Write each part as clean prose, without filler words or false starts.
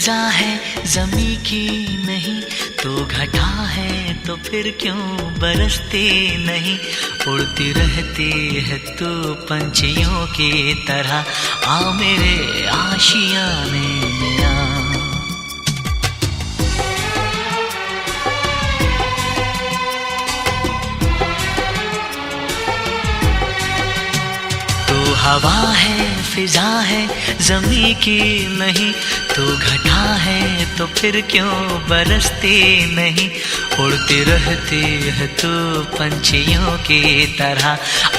फिजा है ज़मीं की नहीं तो घटा है, तो फिर क्यों बरसते नहीं। उड़ती रहती है तो पंछियों की तरह, आ मेरे आशियाने में आ। हवा है फिजा है ज़मीं की नहीं तो घटा है, तो फिर क्यों बरसते नहीं। उड़ते रहते है तो पंछियों की तरह,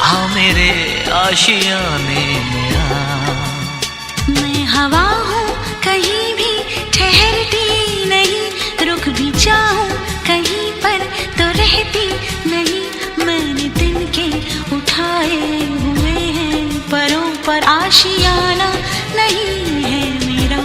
आ मेरे आशियाने में आ। मैं हवा हूँ कहीं भी ठहरती नहीं, रुक भी जाऊँ कहीं पर तो रहती नहीं। मैंने तिनके उठाए हुए हैं परों पर, आशियाना नहीं है मेरा।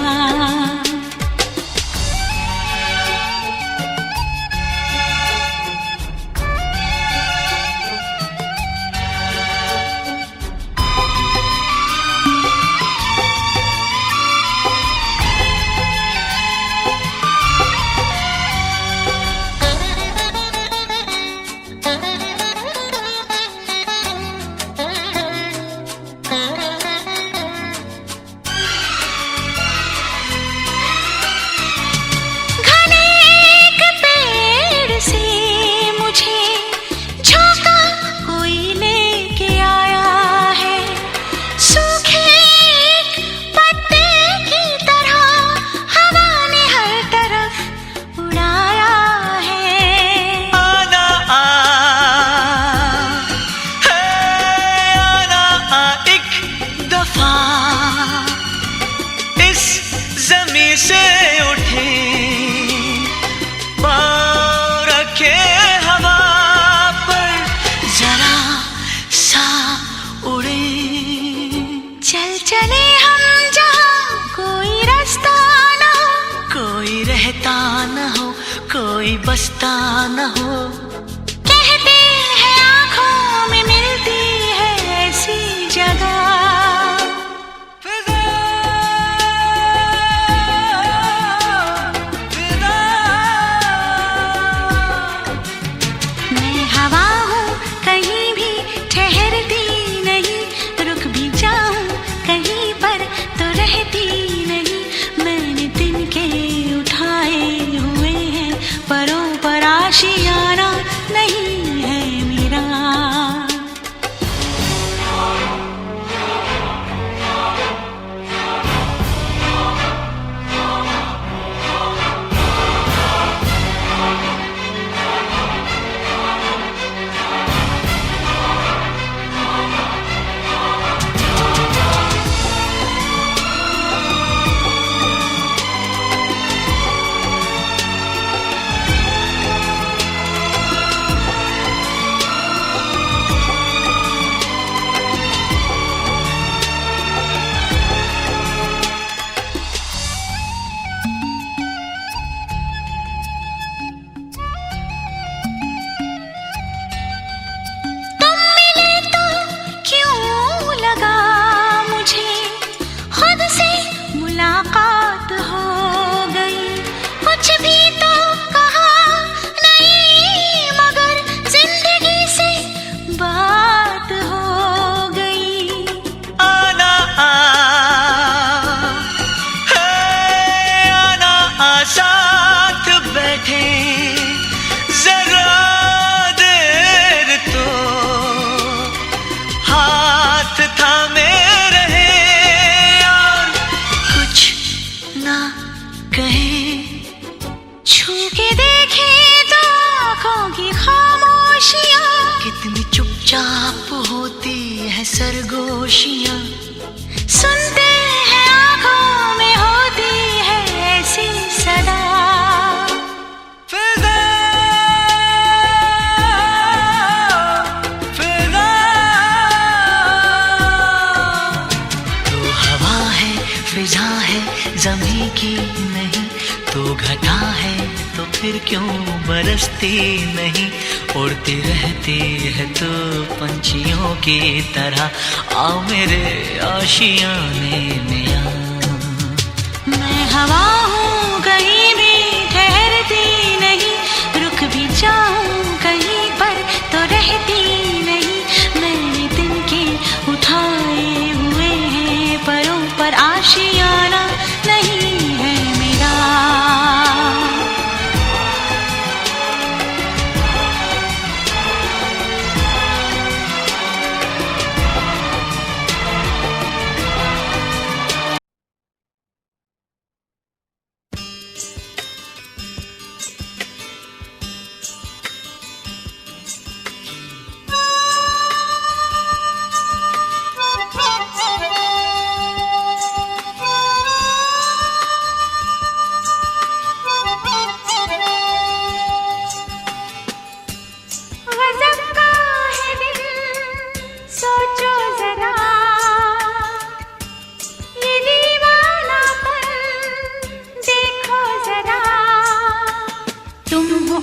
से उठे पाँव रखे हवा पर, जरा सा उड़े। चल चले हम जहाँ कोई रास्ता न हो, कोई रहता न हो, कोई बसता न हो। कहते हैं आँखों में मिलती है ऐसी जगह। आशियाना नहीं है मेरा। मुलाकात हो गई, कुछ भी तो कहा नहीं, मगर जिंदगी से बात हो गई। आना आ, है आना आ, साथ बैठे जरा देर तो, हाथ थामे छू के देखे तो आँखों की खामोशियाँ, कितनी चुपचाप होती है सरगोशियाँ। सुनते हैं आँखों में होती है ऐसी सदा। फिजा फिजा तो हवा है फिजा है ज़मीं की नहीं तो घटा है, तो फिर क्यों बरसते नहीं। उड़ते रहते हैं तो पंछियों की तरह, आओ मेरे आशियाने में आ। मैं हवा हूँ कहीं भी ठहरती नहीं, रुक भी जाऊँ कहीं पर तो रहती नहीं। मैंने दिन के उठाए हुए हैं परों पर आशियाना नहीं है मेरा।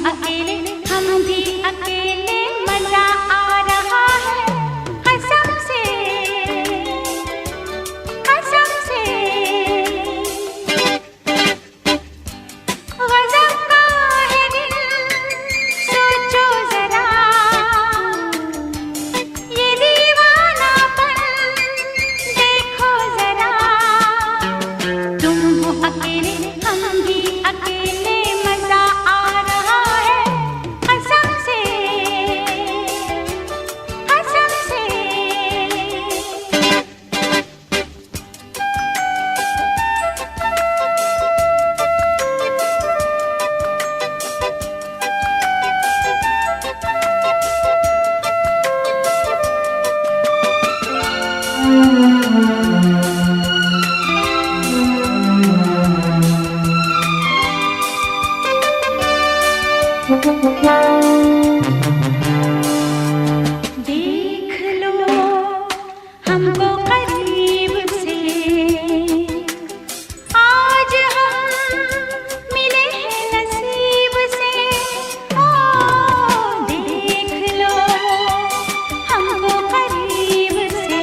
अकेले हम भी अकेले, मजा आ रहा है कसम से, कसम से। गज़ब का है दिल सोचो जरा, ये दीवानापन देखो जरा। तुम हो अकेले हम भी अकेले, मजा आ रहा है कसम से, कसम से। देख लो हमको करीब से, आज हम मिले हैं नसीब से। ओ देख लो हमको करीब से,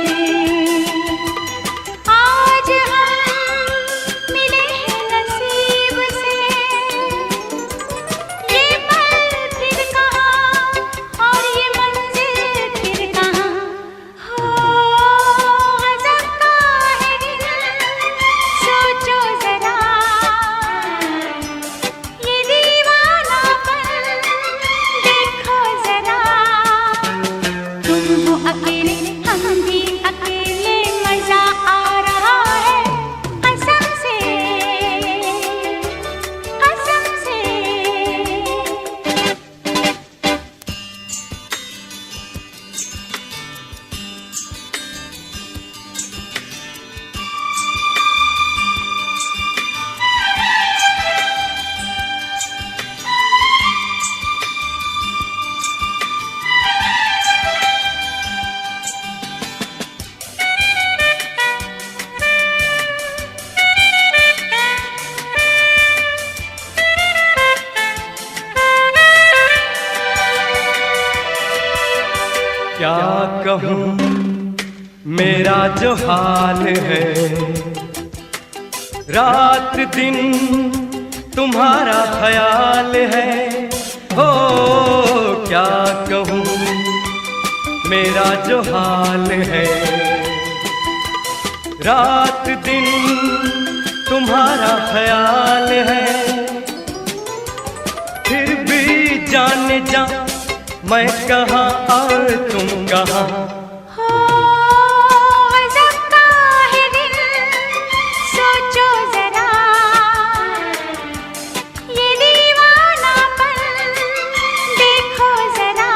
आज हम मिले हैं नसीब से। ये पल फिर कहाँ और ये मंजिल फिर कहाँ, हो गज़ब का है दिल सोचो जरा। ये दीवानापन देखो जरा। तुम हो अकेले हम भी अकेले, मजा आ रहा है कसम से, कसम से। क्या कहूँ मेरा जो हाल है, रात दिन तुम्हारा ख्याल है। हो क्या कहूँ मेरा जो हाल है, रात दिन तुम्हारा ख्याल है। फिर भी जाने जा मैं कहाँ और तुम कहाँ, हो गज़ब का है दिल सोचो जरा। ये दीवानापन देखो जरा।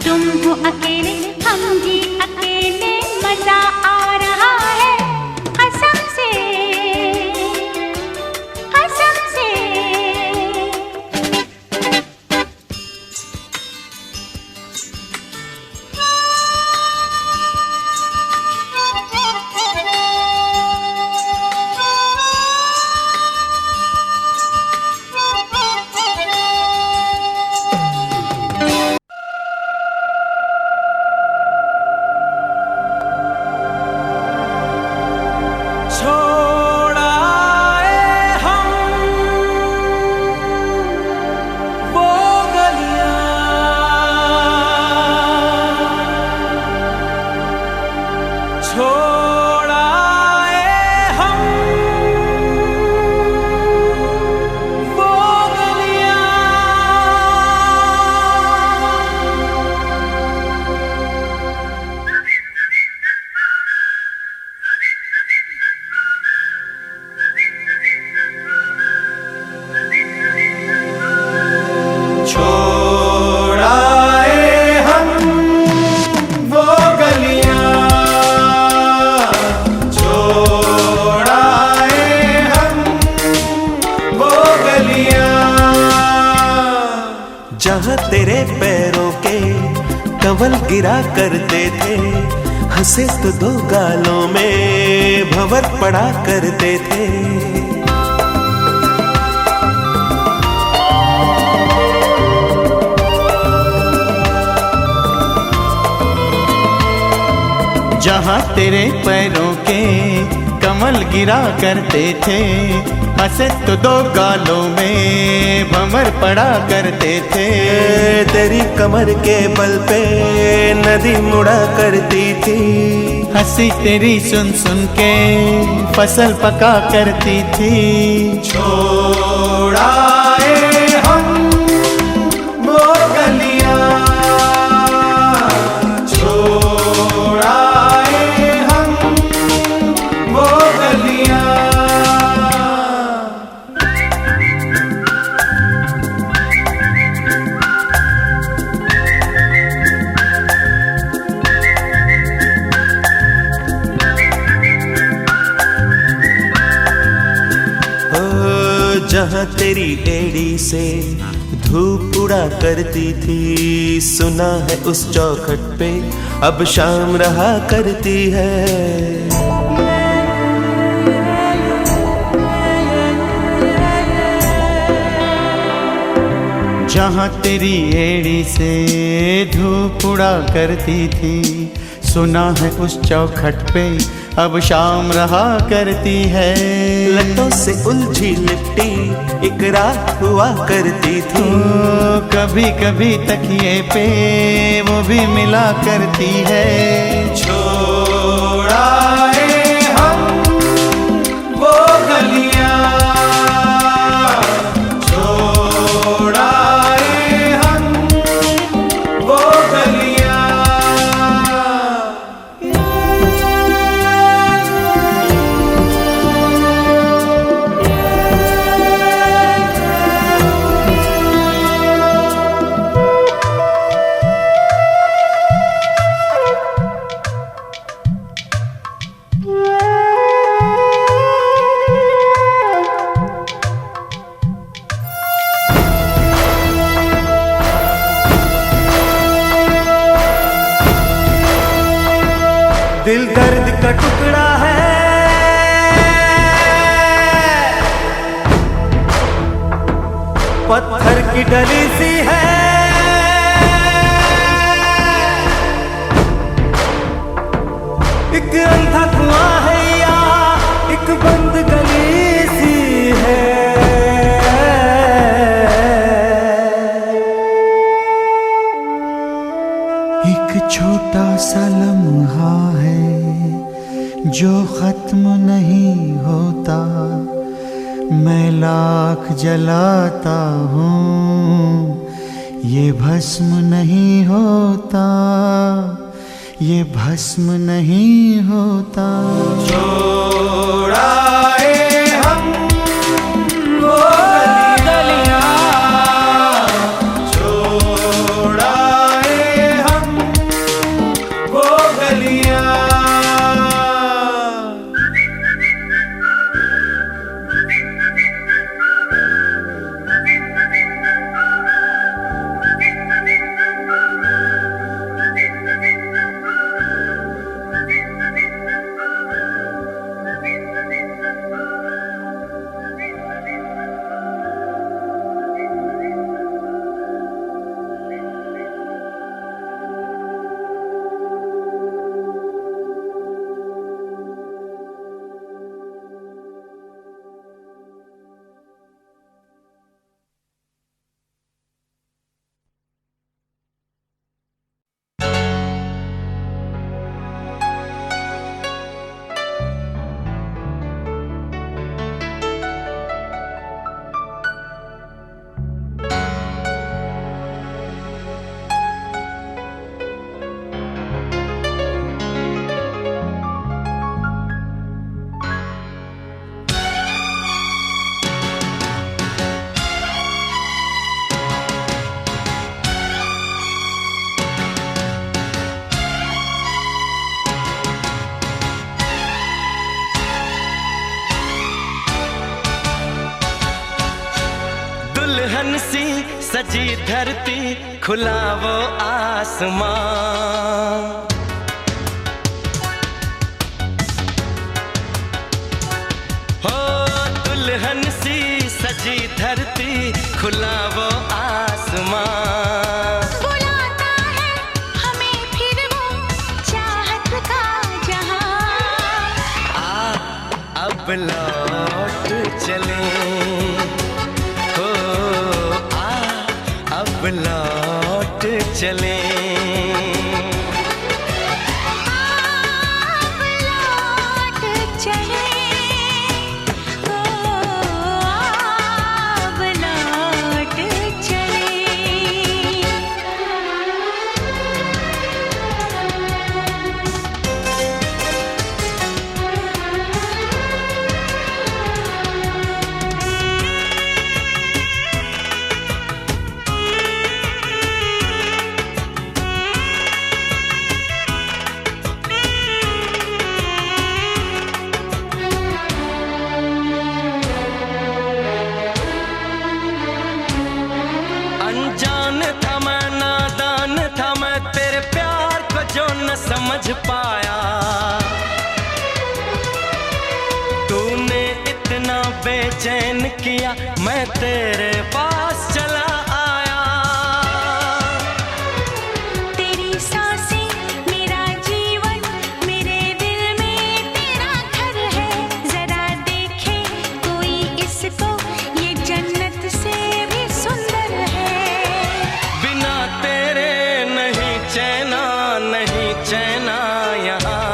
तुम हो अकेले हम भी अकेले, मजा आ रहा है कसम से, कसम से। कंवल गिरा करते थे, हंसे तो दो गालों में भंवर पड़ा करते थे। जहाँ तेरे पैरों के कमल गिरा करते थे, हंसे तो दो गालों में भंवर पड़ा करते थे। तेरी कमर के बल पे नदी मुड़ा करती थी, हंसी तेरी सुन सुन के फसल पका करती थी। छोड़ाए हम वो गलियां, छोड़ाए हम वो गलियां। जहाँ तेरी एड़ी से धूप उड़ा करती थी, सुना है उस चौखट पे अब शाम रहा करती है। जहाँ तेरी एड़ी से धूप उड़ा करती थी, सुना है उस चौखट पे अब शाम रहा करती है। लटों से उलझी लिपटी एक रात हुआ करती थी, कभी कभी तकिए पे वो भी मिला करती है। छोड़ाए हम वो गलियां, छोड़ाए हम वो गलियां। दिल दर्द का टुकड़ा है, पत्थर की डली सी है, एक अंधा कुआं है या एक बंद गली सी है। एक छोटा सा लम्हा है जो खत्म नहीं होता, मैं लाख जलाता हूँ ये भस्म नहीं होता, ये भस्म नहीं होता। छोड़ाए हम वो गलियां, छोड़ाए हम वो गलियां। सजी धरती खुला वो आसमां। हो दुल्हन सी सजी धरती खुला वो आसमां। बुलाता है हमें फिर वो चाहत का जहां। अब लौट चले, हो अब लौट चले। अब लौट चले, अब लौट चले। अनजान था मैं, नादान था मैं, तेरे प्यार को जो न समझ पाया। तूने इतना बेचैन किया, मैं तेरे पास चला आया। तेरी सांसें मेरा जीवन, मेरे दिल में तेरा घर है। जरा देखे कोई इसको, ये जन्नत से भी सुंदर है। बिना तेरे नहीं चैना, नहीं चैना यहाँ।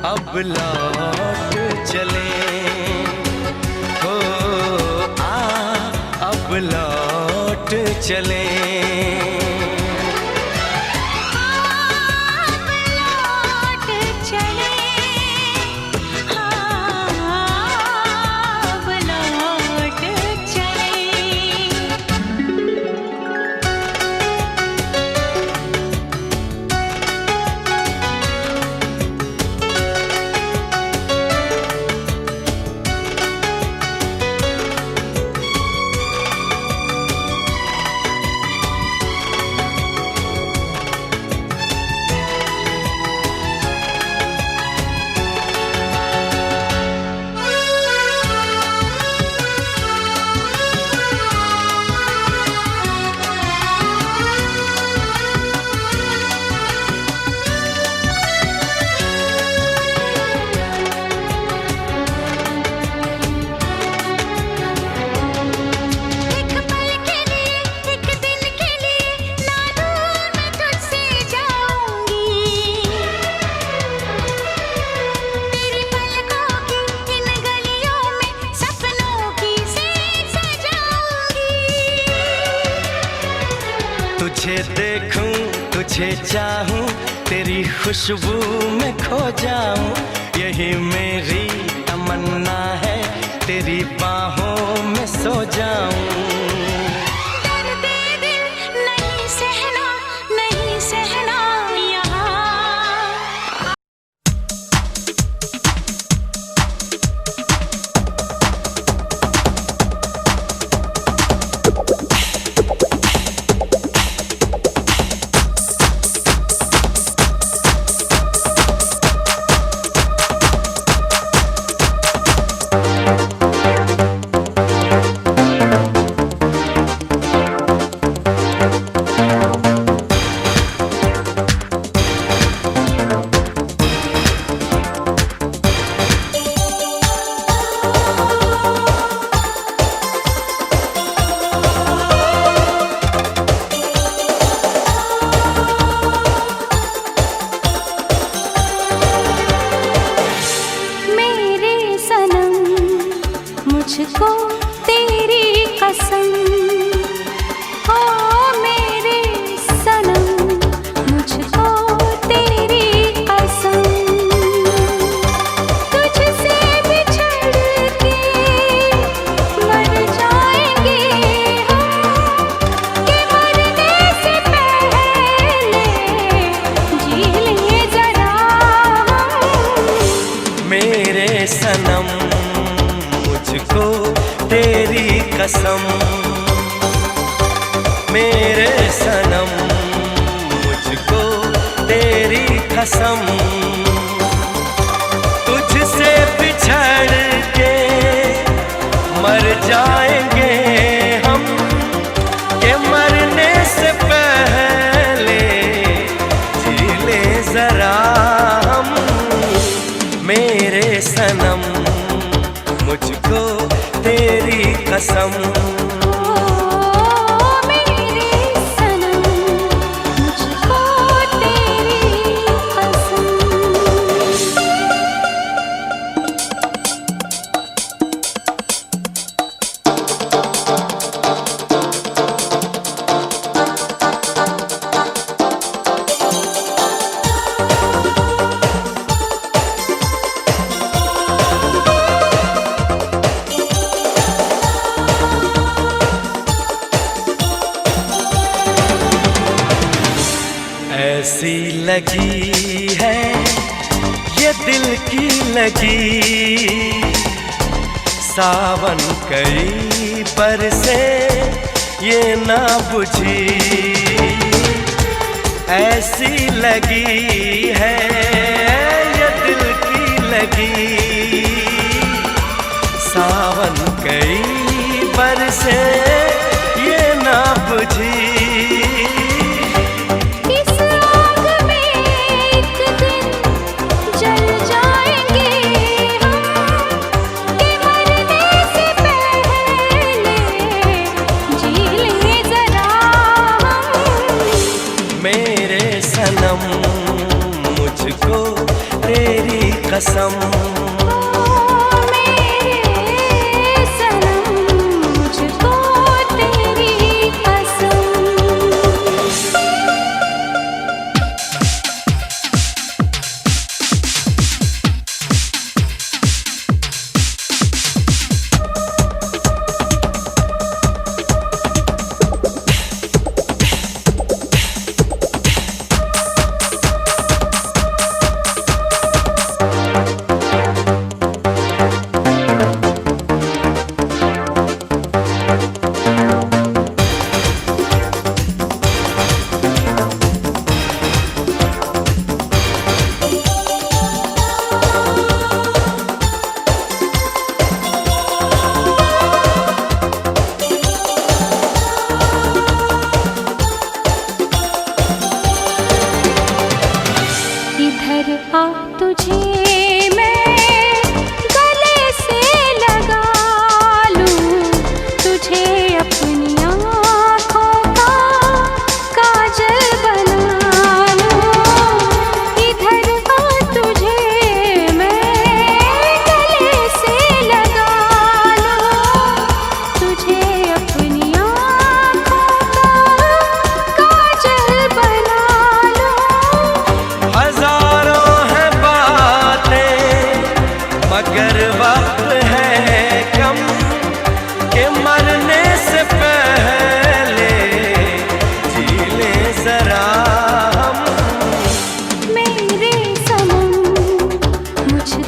अब लौट चले, हो अब लौट चले। अब लौट चले, अब लौट चले। एक पल के लिए, एक दिन के लिए ना दूर मैं तुझसे जाऊंगी। तेरी पलकों की इन गलियों में सपनों की सेज सजाऊंगी। तुझे देखूं, तुझे चाहूं, तेरी खुशबू में खो जाऊं। यही मेरी तमन्ना है, तेरी बाहों में सो जाऊं। दर्द दिल नहीं सहना, नहीं सहना यहाँ। मुझको तेरी कसम, ओ मेरे सनम, मुझको तेरी कसम। तुझसे बिछड़ के मर जाएंगे हम, कि मरने से पहले जी लिए जरा हम। मेरे सनम, मुझको तेरी कसम। कसम, तुझसे बिछड़ के मर जाएंगे हम, के मरने से पहले जी ले जरा हम। मेरे सनम मुझको तेरी कसम, ऐसी लगी है ये दिल की लगी, सावन कई बरसे ये ना बुझी। ऐसी लगी है ये दिल की लगी, सावन कई बरसे ये ना बुझी। मेरे सनम मुझको तेरी कसम, मेरे सनम मुझको तेरी कसम। इधर आ तुझे मैं गले से लगा लूं, तुझे अपनी आँखों का काजल बना लूं। इधर आ तुझे मैं गले से लगा लूं, तुझे अपनी आँखों का काजल बना लूं। हजारों हैं बातें मगर वक्त है कम, के मर